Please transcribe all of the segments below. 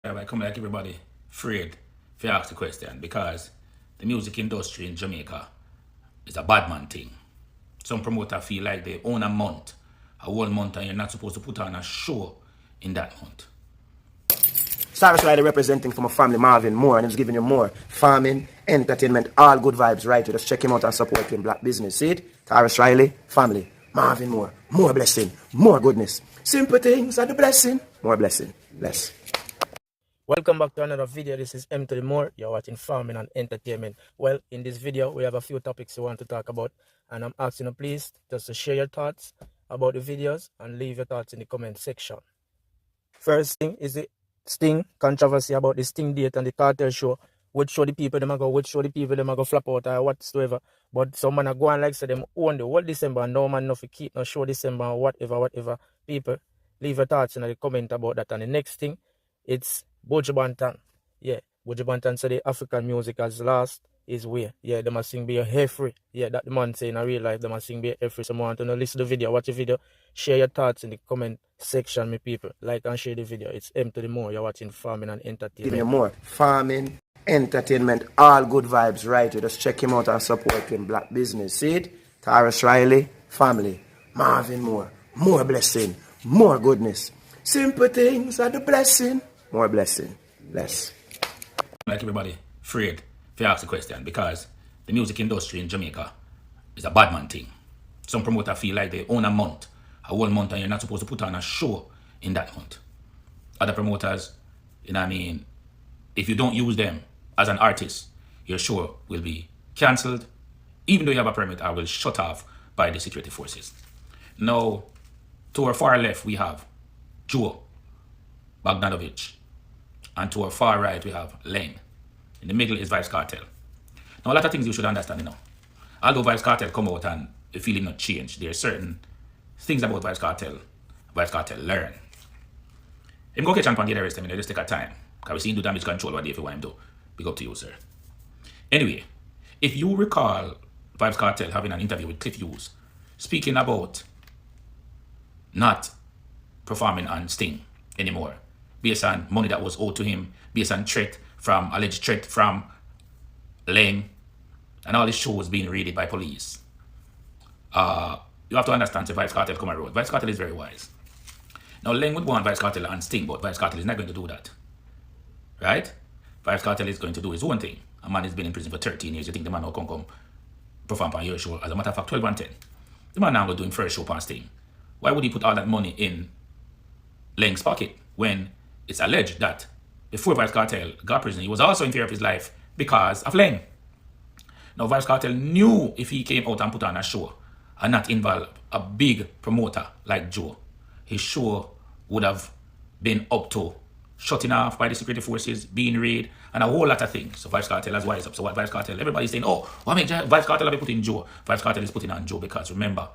I come like everybody afraid if you ask the question because the music industry in Jamaica is a bad man thing. Some promoters feel like they own a whole month, and you're not supposed to put on a show in that month. Cyrus Riley representing for my family, Marvin Moore, and he's giving you more farming, entertainment, all good vibes, right? You just check him out and support him. Black business, see it? Cyrus Riley, family, Marvin Moore, more blessing, more goodness. Simple things are the blessing, more blessing. Bless. Welcome back to another video. This is M to the More. You're watching Farming and Entertainment. Well, in this video, we have a few topics we want to talk about, and I'm asking you please just to share your thoughts about the videos and leave your thoughts in the comment section. First thing is the Sting controversy about the Sting date and the Cartel show. Which show the people them go, which show the people them go flap out or whatsoever. But some man go and like say them own the whole December and no man no keep no show December or whatever. People, leave your thoughts in the comment about that. And the next thing, it's BUJU Banton. Yeah, BUJU Banton said the African music has lost his way. Yeah, they must sing be a hair free. Yeah, that the man saying in real life, they must sing be a hair free. Someone want to know, listen to the video, watch the video, share your thoughts in the comment section, me people. Like and share the video. It's M to the More. You're watching Farming and Entertainment. Give me more farming, entertainment, all good vibes, right? You just check him out and support him. Black business, see it? Cyrus Riley, family, Marvin Moore, more blessing, more goodness. Simple things are the blessing, more blessing. Bless. Like everybody afraid if you ask the question because the music industry in Jamaica is a bad man thing. Some promoters feel like they own a whole month, and you're not supposed to put on a show in that month. Other promoters, if you don't use them as an artist, your show will be cancelled, even though you have a permit, or will shut off by the security forces. Now, to our far left, we have Joe Bogdanovich, and to our far right, we have LAING. In the middle is VYBZ Cartel. Now, a lot of things you should understand, Although VYBZ Cartel come out and the feeling not change, there are certain things about VYBZ Cartel learn. Him go catch and get arrested, just take a time. Because we see him do damage control what if you want him to. Big up to you, sir. Anyway, if you recall VYBZ Cartel having an interview with Cliff Hughes, speaking about not performing on Sting anymore, based on money that was owed to him, based on alleged threat from LAING, and all his shows being raided by police. You have to understand the VYBZ Cartel come on road. VYBZ Cartel is very wise. Now, LAING would want VYBZ Cartel and Sting, but VYBZ Cartel is not going to do that. Right? VYBZ Cartel is going to do his own thing. A man has been in prison for 13 years. You think the man will come perform on your show? As a matter of fact, 12 and 10. The man now will doing first show on Sting. Why would he put all that money in LAING's pocket when it's alleged that before VYBZ Cartel got prison, he was also in fear of his life because of LAING? Now, VYBZ Cartel knew if he came out and put on a show and not involve a big promoter like Joe, his show would have been up to shutting off by the security forces, being raided, and a whole lot of things. So VYBZ Cartel has wise up. So what VYBZ Cartel, everybody's saying, oh, what make VYBZ Cartel have put in Joe? VYBZ Cartel is putting on Joe because remember,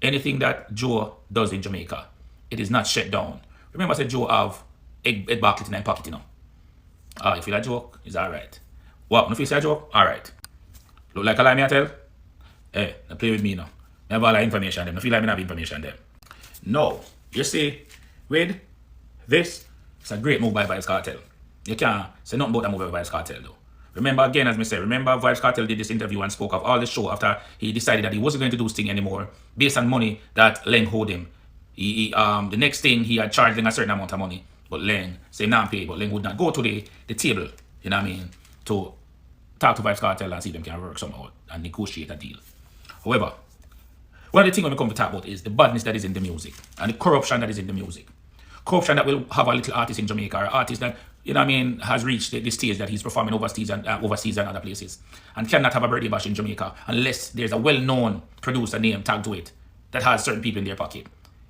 anything that Joe does in Jamaica, it is not shut down. Remember, I said Joe have Ed Bartlett in his pocket, you feel a joke? It's alright. What? No feel a joke? Alright. Look like a lie me I tell? Hey, don't play with me now. I have all that information them. No feel like me have information them. No. You see, with this, it's a great move by VYBZ Cartel. You can't say nothing about that move by VYBZ Cartel though. Remember again, as I said, VYBZ Cartel did this interview and spoke of all the show after he decided that he wasn't going to do Sting anymore based on money that LAING owed him. The next thing he had charged LAING a certain amount of money, but LAING said not pay, but LAING would not go to the table, to talk to VYBZ Cartel and see if them can work somehow and negotiate a deal. However, one of the things we come to talk about is the badness that is in the music and the corruption that is in the music. Corruption that will have a little artist in Jamaica, or artist that, has reached the stage that he's performing overseas and other places and cannot have a birthday bash in Jamaica unless there's a well-known producer name tagged to it that has certain people in their pocket.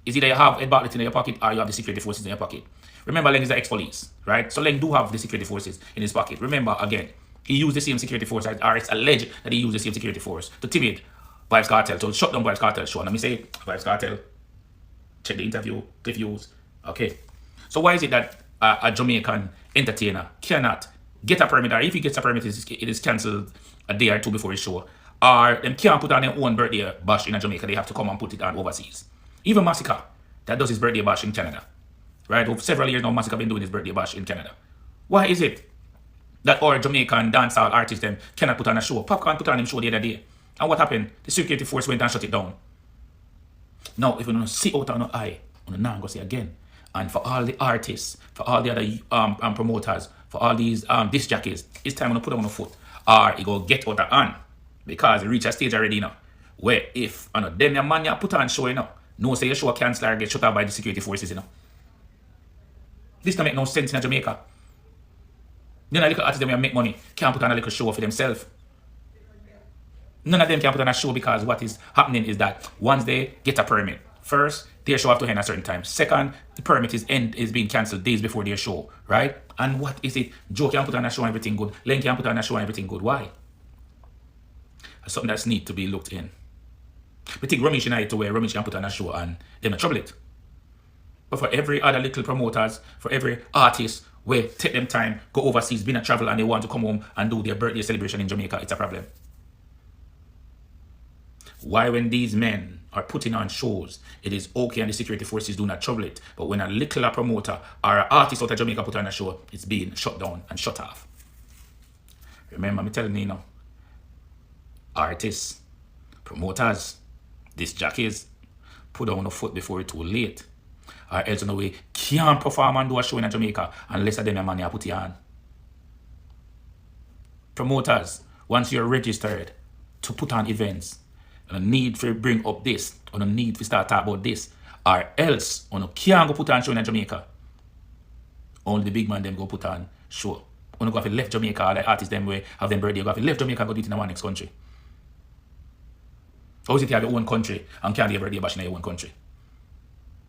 Is either you have Ed Bartlett in your pocket or you have the security forces in your pocket. Remember, LAING is the ex-police, right? So LAING do have the security forces in his pocket. Remember, again, he used the same security force, or it's alleged that he used the same security force to timid VYBZ Cartel, to shut down VYBZ Cartel show. And let me say, VYBZ Cartel, check the interview, Cliff Hughes. Okay. So why is it that a Jamaican entertainer cannot get a permit, or if he gets a permit, it is cancelled a day or two before his show, or them can't put on their own birthday bash in Jamaica, they have to come and put it on overseas. Even Massacre, that does his birthday bash in Canada. Right? Over several years now, Massacre been doing his birthday bash in Canada. Why is it that our Jamaican dancehall artists them cannot put on a show? Popcorn put on him show the other day. And what happened? The security force went and shut it down. Now, if you don't see out on our eye, we're not going to see again. And for all the artists, for all the other promoters, for all these disc jockeys, it's time to put them on the foot. Or you go get out of hand. Because you reach a stage already now. Where if them your man you put on show, you know, no say your show cancel or get shut out by the security forces, you know. This don't make no sense in Jamaica. None of the little artists that make money can't put on a little show for themselves. None of them can put on a show because what is happening is that once they get a permit, first, their show have to end at a certain time. Second, the permit is being cancelled days before their show, right? And what is it? Joe can put on a show and everything good. LAING can put on a show and everything good. Why? That's something that's need to be looked in. We think Ramesh United to where Ramesh can put on a show and they're not trouble it. But for every other little promoters, for every artist, where take them time, go overseas, been a travel and they want to come home and do their birthday celebration in Jamaica, it's a problem. Why when these men are putting on shows, it is okay and the security forces do not trouble it. But when a little promoter or an artist out of Jamaica put on a show, it's being shut down and shut off. Remember, I'm telling you now, artists, promoters, disc jockeys, put on the foot before it's too late. Or else no way can't perform and do a show in Jamaica unless them your money put you on. Promoters, once you're registered to put on events, you need to bring up this, or you need to start talking about this, or else you can't go put on show in Jamaica. Only the big man them go put on show. You go have to left Jamaica, like artists them way have them birthday, you go have to left Jamaica and go do it in one next country. How is it you have your own country and can't do your birthday bash in your own country?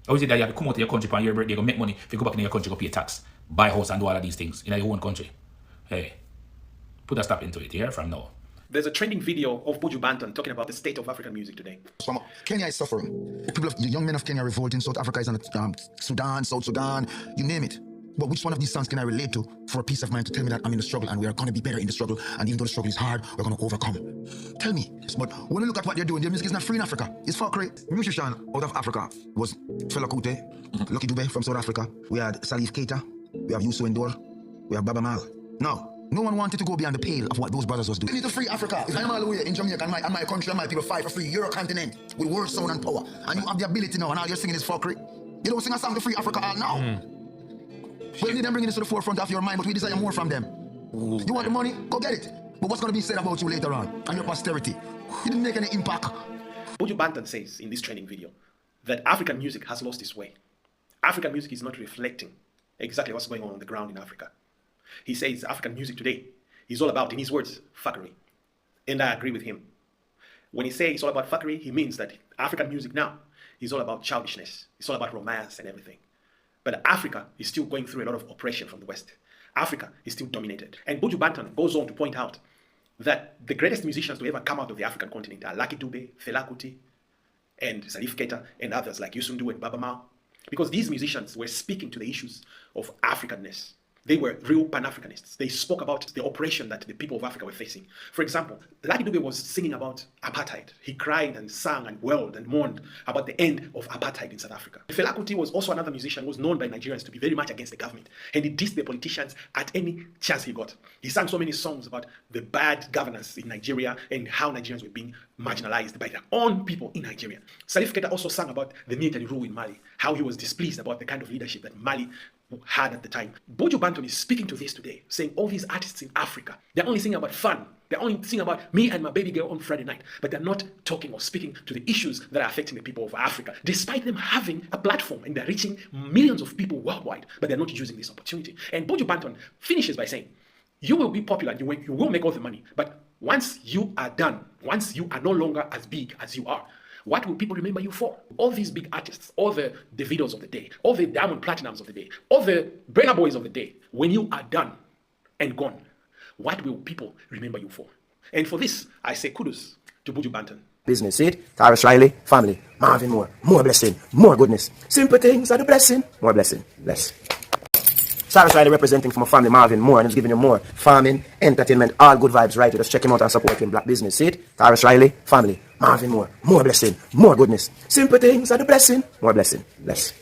How is it that you have to come out of your country for your birthday, go make money, if you go back in your country, go pay tax, buy a house and do all of these things in your own country? Hey, put a stop into it here from now. There's a trending video of BUJU Banton talking about the state of African music today. Kenya is suffering. The young men of Kenya are revolting. South Africa is on Sudan, South Sudan, you name it. But which one of these songs can I relate to for a peace of mind to tell me that I'm in the struggle and we are going to be better in the struggle, and even though the struggle is hard, we're going to overcome? Tell me. But when you look at what they're doing, their music is not free in Africa. It's fuckery. Musician out of Africa was Fela Kuti, Lucky Dube from South Africa. We had Salif Keita. We have Youssou N'Dour. We have Baba Mal. Now, no one wanted to go beyond the pale of what those brothers was doing. We need to free Africa. If I'm all the way in Jamaica and my country and my people fight for free, you're a continent with world sound and power. And you have the ability now, and all you're singing is fuckery. You don't sing a song to free Africa all now. Well, you need them bringing this to the forefront of your mind, but we desire more from them. You want the money? Go get it. But what's going to be said about you later on and your posterity? You didn't make any impact. BUJU Banton says in this training video that African music has lost its way. African music is not reflecting exactly what's going on the ground in Africa. He says African music today is all about, in his words, fuckery. And I agree with him. When he says it's all about fuckery, he means that African music now is all about childishness. It's all about romance and everything. But Africa is still going through a lot of oppression from the West. Africa is still dominated. And BUJU Banton goes on to point out that the greatest musicians to ever come out of the African continent are Lucky Dube, Fela Kuti, and Salif Keita, and others like Youssou N'Dour and Baba Mal. Because these musicians were speaking to the issues of Africanness. They were real Pan-Africanists. They spoke about the oppression that the people of Africa were facing. For example, Lucky Dube was singing about apartheid. He cried and sang and wailed and mourned about the end of apartheid in South Africa. Fela Kuti was also another musician who was known by Nigerians to be very much against the government. And he dissed the politicians at any chance he got. He sang so many songs about the bad governance in Nigeria and how Nigerians were being marginalized by their own people in Nigeria. Salif Keita also sang about the military rule in Mali, how he was displeased about the kind of leadership that Mali had at the time. BUJU Banton is speaking to this today, saying all these artists in Africa, they're only singing about fun. They're only singing about me and my baby girl on Friday night, but they're not talking or speaking to the issues that are affecting the people of Africa, despite them having a platform and they're reaching millions of people worldwide, but they're not using this opportunity. And BUJU Banton finishes by saying, you will be popular, you will make all the money, but once you are done, once you are no longer as big as you are, what will people remember you for? All these big artists, all the Davidos of the day, all the Diamond Platinums of the day, all the Burna Boys of the day, when you are done and gone, what will people remember you for? And for this, I say kudos to BUJU Banton. Business, see it? Tyrus Riley, family, Marvin Moore, more blessing, more goodness. Simple things are the blessing, more blessing, bless. Tyrus Riley representing for my family, Marvin Moore, and he's giving you more farming, entertainment, all good vibes, right? Just check him out and support him, black business, see it? Tyrus Riley, family, Marvin Moore, more blessing, more goodness. Simple things are the blessing, more blessing, bless.